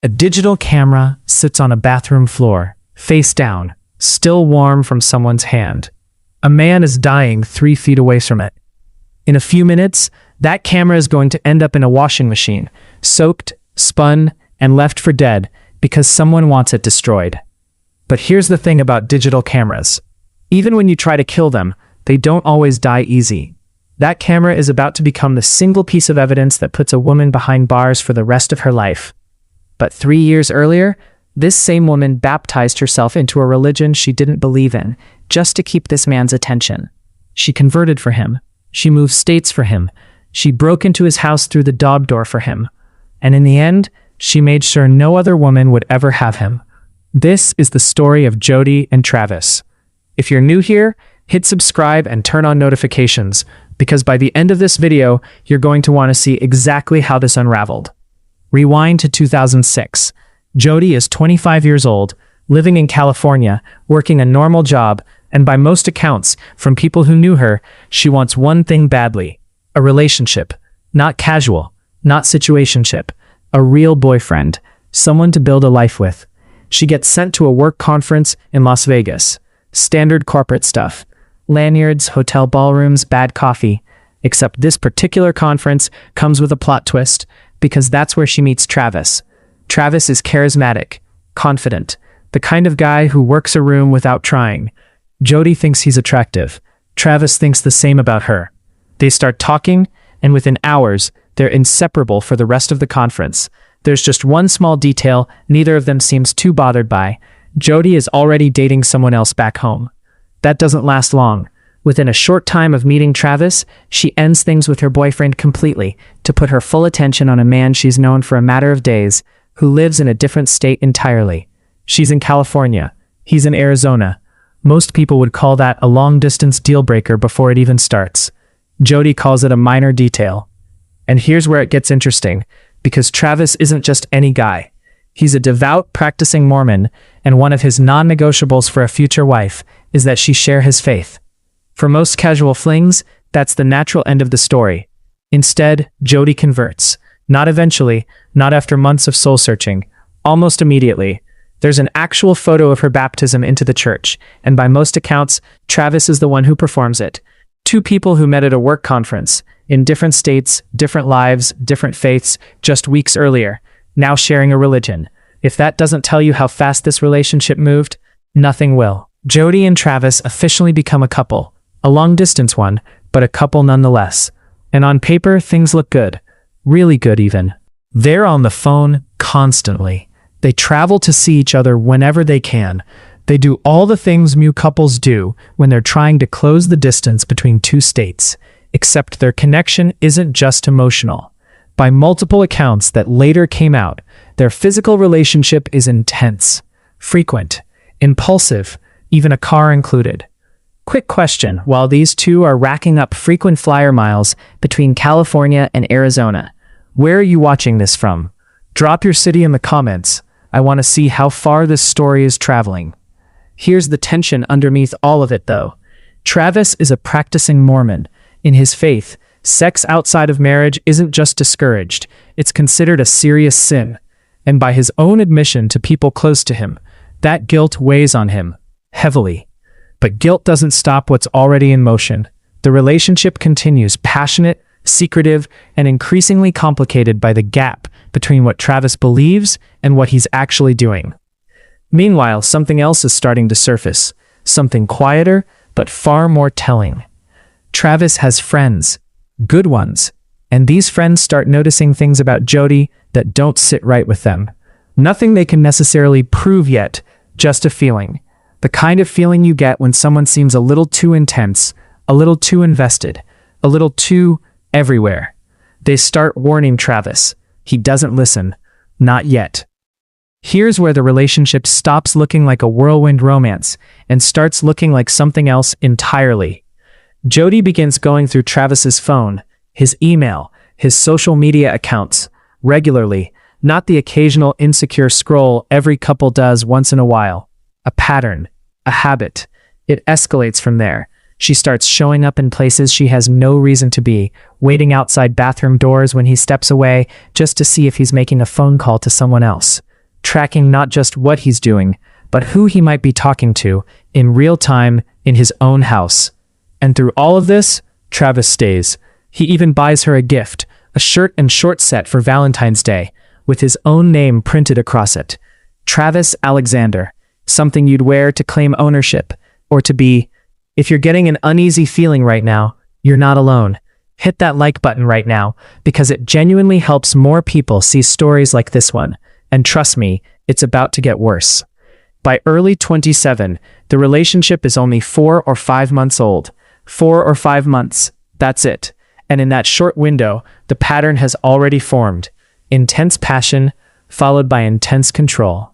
A digital camera sits on a bathroom floor, face down, still warm from someone's hand. A man is dying 3 feet away from it. In a few minutes, that camera is going to end up in a washing machine, soaked, spun, and left for dead because someone wants it destroyed. But here's the thing about digital cameras. Even when you try to kill them, they don't always die easy. That camera is about to become the single piece of evidence that puts a woman behind bars for the rest of her life. But 3 years earlier, this same woman baptized herself into a religion she didn't believe in, just to keep this man's attention. She converted for him. She moved states for him. She broke into his house through the dog door for him. And in the end, she made sure no other woman would ever have him. This is the story of Jodi and Travis. If you're new here, hit subscribe and turn on notifications, because by the end of this video, you're going to want to see exactly how this unraveled. Rewind to 2006. Jodi is 25 years old, living in California, working a normal job, and by most accounts, from people who knew her, she wants one thing badly: a relationship. Not casual, not situationship. A real boyfriend, someone to build a life with. She gets sent to a work conference in Las Vegas. Standard corporate stuff. Lanyards, hotel ballrooms, bad coffee. Except this particular conference comes with a plot twist, because that's where she meets Travis. Travis is charismatic, confident, the kind of guy who works a room without trying. Jodi thinks he's attractive. Travis thinks the same about her. They start talking, and within hours, they're inseparable for the rest of the conference. There's just one small detail neither of them seems too bothered by. Jodi is already dating someone else back home. That doesn't last long. Within a short time of meeting Travis, she ends things with her boyfriend completely to put her full attention on a man she's known for a matter of days, who lives in a different state entirely. She's in California. He's in Arizona. Most people would call that a long-distance deal-breaker before it even starts. Jodi calls it a minor detail. And here's where it gets interesting, because Travis isn't just any guy. He's a devout, practicing Mormon, and one of his non-negotiables for a future wife is that she share his faith. For most casual flings, that's the natural end of the story. Instead, Jodi converts. Not eventually, not after months of soul-searching. Almost immediately. There's an actual photo of her baptism into the church, and by most accounts, Travis is the one who performs it. 2 people who met at a work conference, in different states, different lives, different faiths, just weeks earlier, now sharing a religion. If that doesn't tell you how fast this relationship moved, nothing will. Jodi and Travis officially become a couple. A long-distance one, but a couple nonetheless. And on paper, things look good. Really good, even. They're on the phone constantly. They travel to see each other whenever they can. They do all the things new couples do when they're trying to close the distance between 2 states. Except their connection isn't just emotional. By multiple accounts that later came out, their physical relationship is intense, frequent, impulsive, even a car included. Quick question, while these two are racking up frequent flyer miles between California and Arizona, where are you watching this from? Drop your city in the comments. I want to see how far this story is traveling. Here's the tension underneath all of it, though. Travis is a practicing Mormon. In his faith, sex outside of marriage isn't just discouraged, it's considered a serious sin. And by his own admission to people close to him, that guilt weighs on him, heavily. But guilt doesn't stop what's already in motion. The relationship continues, passionate, secretive, and increasingly complicated by the gap between what Travis believes and what he's actually doing. Meanwhile, something else is starting to surface, something quieter, but far more telling. Travis has friends, good ones, and these friends start noticing things about Jodi that don't sit right with them. Nothing they can necessarily prove yet, just a feeling. The kind of feeling you get when someone seems a little too intense, a little too invested, a little too everywhere. They start warning Travis. He doesn't listen. Not yet. Here's where the relationship stops looking like a whirlwind romance and starts looking like something else entirely. Jodi begins going through Travis's phone, his email, his social media accounts, regularly, not the occasional insecure scroll every couple does once in a while. A pattern, a habit. It escalates from there. She starts showing up in places she has no reason to be, waiting outside bathroom doors when he steps away just to see if he's making a phone call to someone else. tracking not just what he's doing, but who he might be talking to in real time in his own house. And through all of this, Travis stays. He even buys her a gift, a shirt and short set for Valentine's Day, with his own name printed across it. Travis Alexander, something you'd wear to claim ownership, or to be. If you're getting an uneasy feeling right now, you're not alone. Hit that like button right now, because it genuinely helps more people see stories like this one. And trust me, it's about to get worse. By early 27, the relationship is only 4 or 5 months old. 4 or 5 months, that's it. And in that short window, the pattern has already formed. Intense passion, followed by intense control.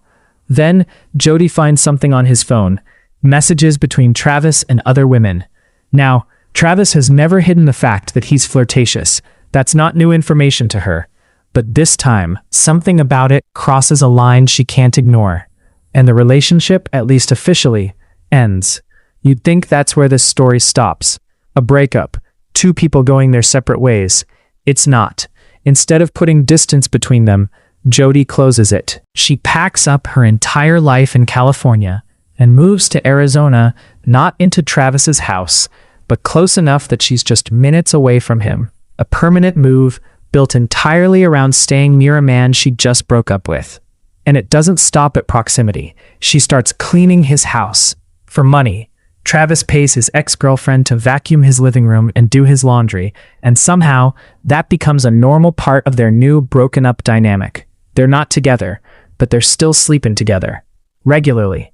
Then, Jodi finds something on his phone. Messages between Travis and other women. Now, Travis has never hidden the fact that he's flirtatious. That's not new information to her. But this time, something about it crosses a line she can't ignore. And the relationship, at least officially, ends. You'd think that's where this story stops. A breakup. 2 people going their separate ways. It's not. Instead of putting distance between them, Jodi closes it. She packs up her entire life in California and moves to Arizona, not into Travis's house, but close enough that she's just minutes away from him. A permanent move built entirely around staying near a man she just broke up with. And it doesn't stop at proximity. She starts cleaning his house. For money, Travis pays his ex-girlfriend to vacuum his living room and do his laundry, and somehow that becomes a normal part of their new broken-up dynamic. They're not together, but they're still sleeping together. Regularly.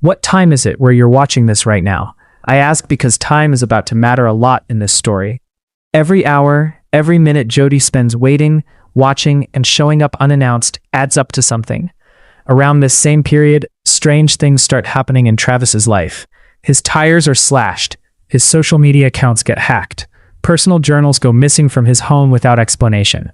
What time is it where you're watching this right now? I ask because time is about to matter a lot in this story. Every hour, every minute Jodi spends waiting, watching, and showing up unannounced adds up to something. Around this same period, strange things start happening in Travis's life. His tires are slashed. His social media accounts get hacked. Personal journals go missing from his home without explanation.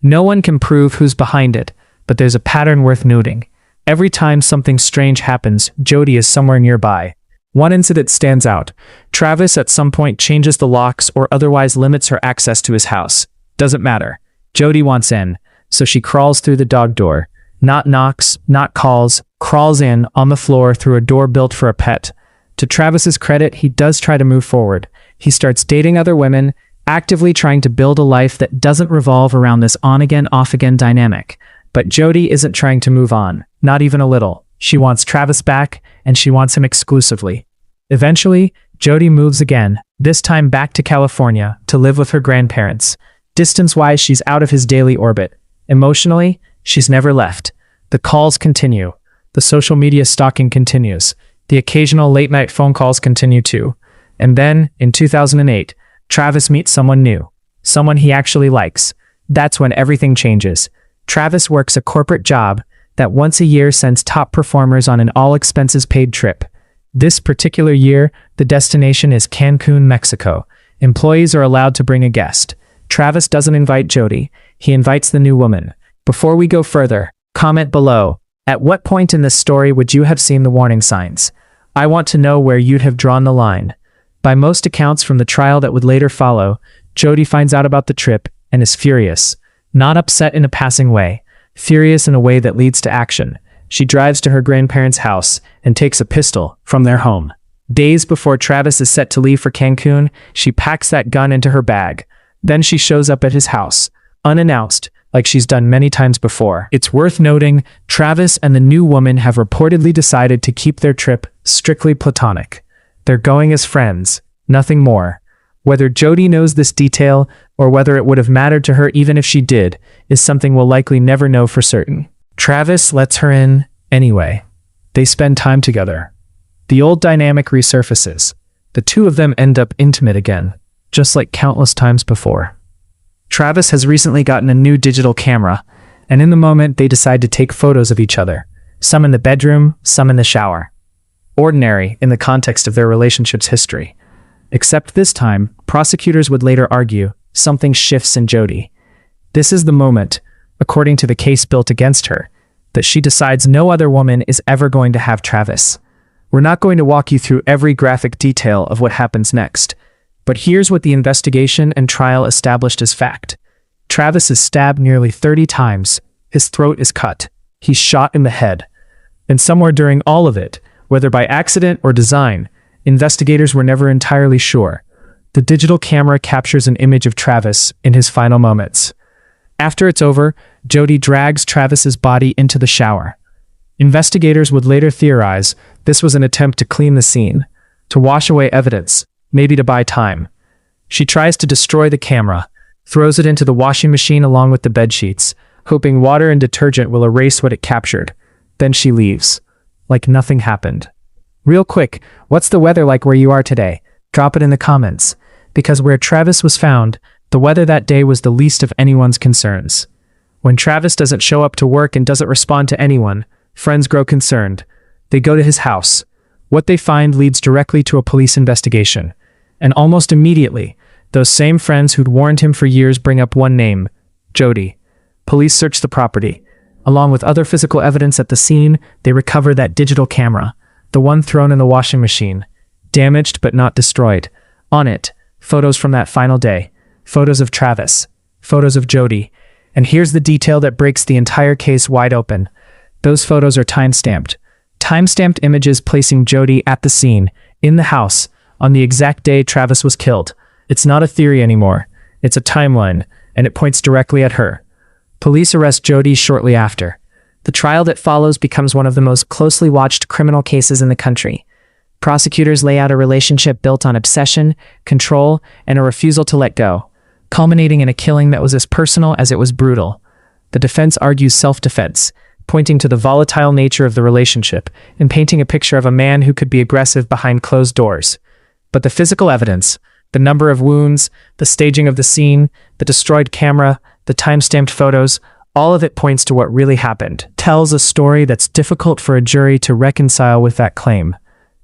No one can prove who's behind it, but there's a pattern worth noting. Every time something strange happens, Jodi is somewhere nearby. One incident stands out. Travis at some point changes the locks or otherwise limits her access to his house. Doesn't matter. Jodi wants in, so she crawls through the dog door. Not knocks, not calls, crawls in on the floor through a door built for a pet. To Travis's credit, he does try to move forward. He starts dating other women, actively trying to build a life that doesn't revolve around this on-again, off-again dynamic. But Jodi isn't trying to move on, not even a little. She wants Travis back, and she wants him exclusively. Eventually, Jodi moves again, this time back to California, to live with her grandparents. Distance-wise, she's out of his daily orbit. Emotionally, she's never left. The calls continue. The social media stalking continues. The occasional late-night phone calls continue too. And then, in 2008, Travis meets someone new. Someone he actually likes. That's when everything changes. Travis works a corporate job that once a year sends top performers on an all-expenses-paid trip. This particular year, the destination is Cancun, Mexico. Employees are allowed to bring a guest. Travis doesn't invite Jodi. He invites the new woman. Before we go further, comment below. At what point in this story would you have seen the warning signs? I want to know where you'd have drawn the line. By most accounts from the trial that would later follow, Jodi finds out about the trip and is furious. Not upset in a passing way. Furious in a way that leads to action. She drives to her grandparents' house and takes a pistol from their home. Days before Travis is set to leave for Cancun, she packs that gun into her bag. Then she shows up at his house, unannounced, like she's done many times before. It's worth noting, Travis and the new woman have reportedly decided to keep their trip strictly platonic. They're going as friends, nothing more. Whether Jodi knows this detail, or whether it would have mattered to her even if she did, is something we'll likely never know for certain. Travis lets her in anyway. They spend time together. The old dynamic resurfaces. The two of them end up intimate again, just like countless times before. Travis has recently gotten a new digital camera, and in the moment they decide to take photos of each other. Some in the bedroom, some in the shower. Ordinary in the context of their relationship's history. Except this time, prosecutors would later argue, something shifts in Jodi. This is the moment, according to the case built against her, that she decides no other woman is ever going to have Travis. We're not going to walk you through every graphic detail of what happens next, but here's what the investigation and trial established as fact. Travis is stabbed nearly 30 times, his throat is cut, He's shot in the head. And somewhere during all of it, whether by accident or design, investigators were never entirely sure. The digital camera captures an image of Travis in his final moments. After it's over, Jodi drags Travis's body into the shower. Investigators would later theorize this was an attempt to clean the scene, to wash away evidence, maybe to buy time. She tries to destroy the camera, throws it into the washing machine along with the bedsheets, hoping water and detergent will erase what it captured. Then she leaves, like nothing happened. Real quick, what's the weather like where you are today? Drop it in the comments. Because where Travis was found, the weather that day was the least of anyone's concerns. When Travis doesn't show up to work and doesn't respond to anyone, friends grow concerned. They go to his house. What they find leads directly to a police investigation. And almost immediately, those same friends who'd warned him for years bring up one name, Jodi. Police search the property. Along with other physical evidence at the scene, they recover that digital camera, the one thrown in the washing machine, damaged but not destroyed. On it, photos from that final day, photos of Travis, photos of Jodi. And here's the detail that breaks the entire case wide open. Those photos are time-stamped. Time-stamped images placing Jodi at the scene, in the house, on the exact day Travis was killed. It's not a theory anymore. It's a timeline, and it points directly at her. Police arrest Jodi shortly after. The trial that follows becomes one of the most closely watched criminal cases in the country. Prosecutors lay out a relationship built on obsession, control, and a refusal to let go, culminating in a killing that was as personal as it was brutal. The defense argues self-defense, pointing to the volatile nature of the relationship and painting a picture of a man who could be aggressive behind closed doors. But the physical evidence, the number of wounds, the staging of the scene, the destroyed camera, the time-stamped photos, all of it points to what really happened, tells a story that's difficult for a jury to reconcile with that claim.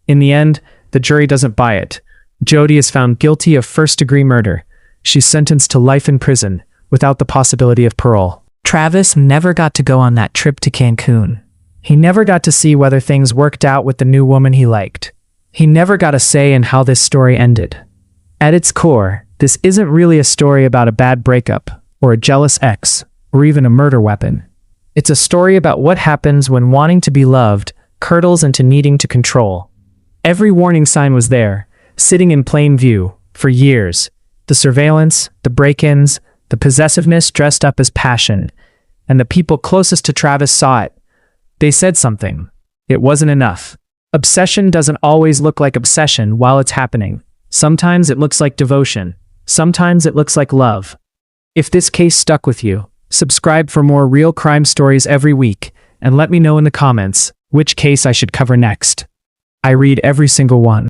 In the end, the jury doesn't buy it. Jodi is found guilty of first-degree murder. She's sentenced to life in prison, without the possibility of parole. Travis never got to go on that trip to Cancun. He never got to see whether things worked out with the new woman he liked. He never got a say in how this story ended. At its core, this isn't really a story about a bad breakup, or a jealous ex, or even a murder weapon. It's a story about what happens when wanting to be loved curdles into needing to control. Every warning sign was there, sitting in plain view, for years. The surveillance, the break-ins, the possessiveness dressed up as passion. And the people closest to Travis saw it. They said something. It wasn't enough. Obsession doesn't always look like obsession while it's happening. Sometimes it looks like devotion. Sometimes it looks like love. If this case stuck with you, subscribe for more real crime stories every week, and let me know in the comments which case I should cover next. I read every single one.